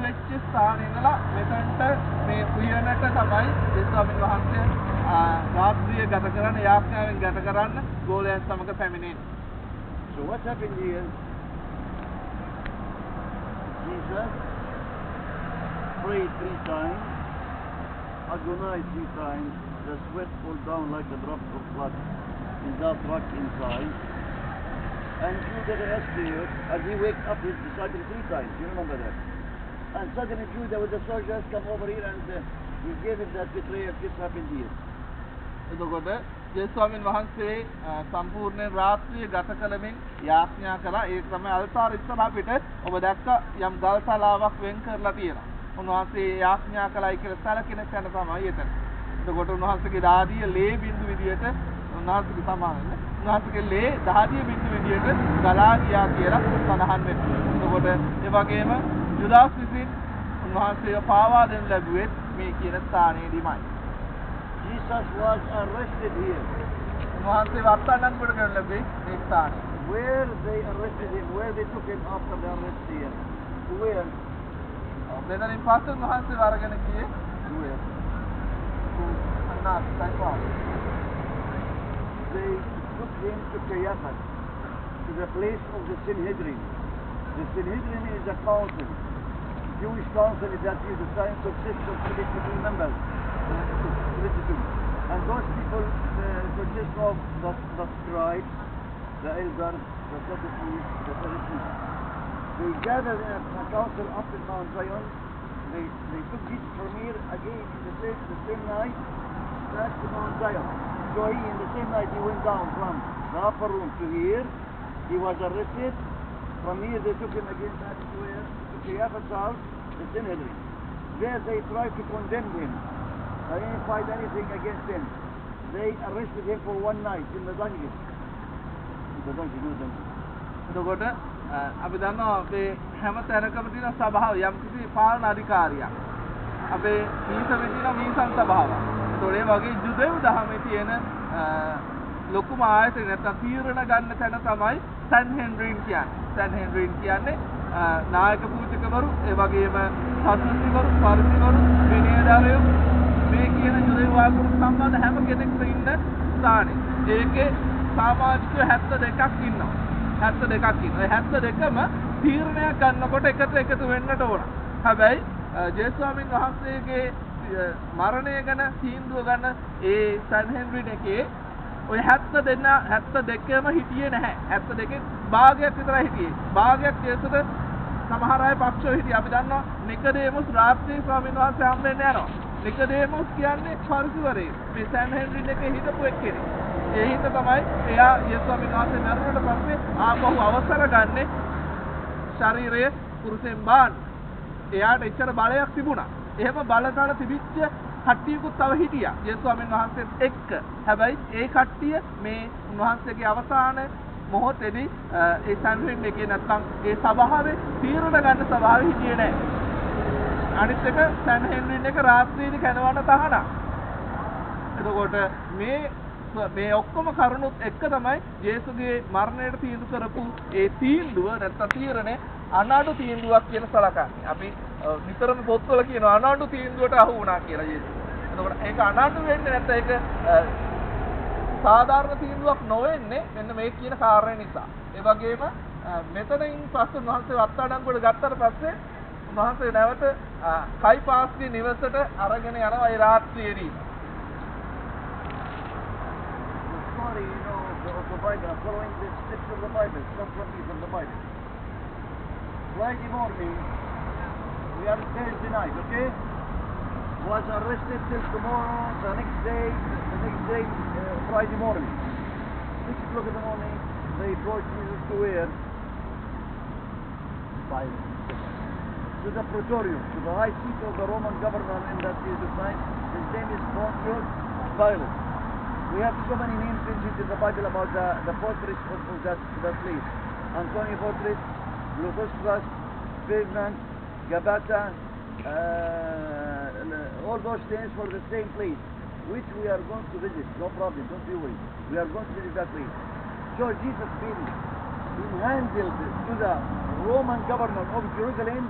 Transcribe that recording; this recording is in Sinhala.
වෙච්ච ස්ථානේ ඉඳලා මෙතනට මේ උයනට තමයි ඒ ස්වාමීන් වහන්සේ රාත්‍රිය ගත කරන්න යාඥාවෙන් ගත කරන්න ගෝලයන් සමග පැමිණෙන්නේ. So what happened here? Jesus prayed 3 times, Adonai 3 times, the sweat fall down like a drop of blood in that rock inside. And Judah the Iscariot, as he waked up his disciples 3 times, you remember that? And suddenly Judah with the soldiers come over here and he gave him that betrayal. This happened here. එතකොට ජේ ස්වාමීන් වහන්සේ සම්පූර්ණ රාත්‍රිය ගත කළමින් යාඥා කළා. ඒ තමයි අල්තාර ඉස්සරහ පිට ඔබ දැක්ක යම් ගල්තලාවක් වෙන් කරලා තියෙනවා. උන්වහන්සේ යාඥා කළයි කියලා සැලකෙන තැන තමයි එතන. එතකොට උන්වහන්සේගේ දාඩිය ලේ බින්දු විදියට උන්වහන්සේගේ සමාන වෙන්නේ. උන්වහන්සේගේ ලේ දාඩිය බින්දු විදියට ගලා ගියා කියලා සඳහන් වෙනවා. එතකොට ඒ වගේම යුදාස් විසින් උන්වහන්සේව පාවා දෙන්න ලැබුවේ මේ කියන ස්ථානයේදීමයි. Jesus was arrested here. උන්වහන්සේ වත්තනන්ගොඩ කරන ලැබේ මේ ස්ථානය. Where they arrested him, where they took him after the arrest here. Where? මෙතනින් පස්සේ උන්වහන්සේ වරගෙන ගියේ Where? අනාථ They took him to Caiaphas, to the place of the Sanhedrin. The Sanhedrin is a council. Jewish council is that is the time consists of 32 members. 32. And those people consist of the scribes, the elders, the Sadducees, the Pharisees. They gathered in a council up in Mount Zion. They took Jesus from here again in the same night back to Mount Zion. So in the same night he went down from the upper room to here. He was arrested. From here they took him again back to where? To Caiaphas' house, the Sanhedrin. There they tried to condemn him. I didn't find anything against him. They arrested him for 1 night in the dungeon. The dungeon, no dungeon. එතකොට අපි දන්නවා අපේ හැම තැනකම තියෙන සභාව යම්කිසි පාලන අධිකාරියක්. අපේ මීසමේ තියෙන මීසන් සභාව. ඒතකොට ඒ වගේ ජුදෙව් දහමේ තියෙන ලොකුම ආයතනය නැත්නම් තීරණ ගන්න තැන තමයි සැන්හෙන්ඩ්‍රින් කියන්නේ. සැන්හෙන්ඩ්‍රින් කියන්නේ නායක පූජකවරු, ඒ වගේම සතුටිවරු, පරිසිවරු, විනයදරයෝ මේ කියන ජුදෙව් ආගමට සම්බන්ධ හැම කෙනෙක්ම ඉන්න ස්ථානේ. ඒකේ සමාජිකයෝ 72ක් ඉන්නවා. 72ක් ඉන්නවා. ඒ 72ම තීරණයක් ගන්නකොට එකතු වෙන්නට ඕන. හැබැයි ජේ ස්වාමීන් වහන්සේගේ මරණය ගැන තීන්දුව ගන්න ඒ සැන්හෙන්ඩ්‍රින් එකේ ඔය 72ම හිටියේ නැහැ. 72 භාගයක් විතරයි හිටියේ. භාගයක් ජේසුට සමහර අය පක්ෂව හිටියා. අපි දන්නවා නිකඩේමුස් රාත්‍රියේ ස්වාමීන් වහන්සේ හම්බෙන්න යනවා. නිකඩේමුස් කියන්නේ පරිසවරේ. මේ සැන්හෙන්ඩ්‍රින් එකේ හිටපු එක්කෙනෙක්. ඒ හිත තමයි එයා යේසුස් ස්වාමීන් වහන්සේ මරණයට පස්සේ ආපහු අවසර ගන්නේ ශරීරය කුරුසෙන් බාන්න. එයාට එච්චර බලයක් තිබුණා. එහෙම බලතල තිබිච්ච කට්ටියකුත් තව හිටියා යේසුස් ස්වාමීන් වහන්සේත් එක්ක. හැබැයි ඒ කට්ටිය මේ උන්වහන්සේගේ අවසාන මොහොතේදී ඒ සැන්හෙන්ඩ්‍රින් එකේ නැත්නම් ඒ සභාවේ තීරණ ගන්න සභාවේ හිටියේ නැහැ. අනිත් එක සැන්හෙන්ඩ්‍රින් එක රාත්‍රියේදී කනවන්න තහනම්. එතකොට මේ ඔක්කොම කරුණුත් එක්ක තමයි ජේසුගේ මරණයට තීන්දුව කරපු ඒ තීන්දුව නැත්නම් තීරණය අනාඩු තීන්දුවක් කියලා සලකන්නේ. අපි නිතරම පොත්වල කියනවා අනාඩු තීන්දුවට අහු වුණා කියලා ජේසුස්. එතකොට ඒක අනාඩු වෙන්නේ නැත්නම් ඒක සාධාරණ තීන්දුවක් නොවෙන්නේ මෙන්න මේ කියන කාරණේ නිසා. ඒ වගේම මෙතනින් පස්සේ උන්වහන්සේ වත්තාඩංගුවට ගත්තට පස්සේ උන්වහන්සේ නැවත කයිපාස්ගේ නිවසට අරගෙන යනවා ඒ රාත්‍රියේදී. Story, of the Bible, following the steps of the Bible, come from me from the Bible. Friday morning, we are Thursday night, okay? Was arrested till tomorrow, the next day, Friday morning. 6 o'clock in the morning, they brought Jesus to where? Pilate. To the Praetorium, to the high seat of the Roman governor in that period of time. His name is Pontius Pilate. We have so many names mentioned in the Bible about the fortress of that place. Antonia Fortress, Leucostras, Ferdinand, Gabata, all those names for the same place, which we are going to visit. No problem, don't be worried. We are going to visit that place. So Jesus being handled to the Roman governor of Jerusalem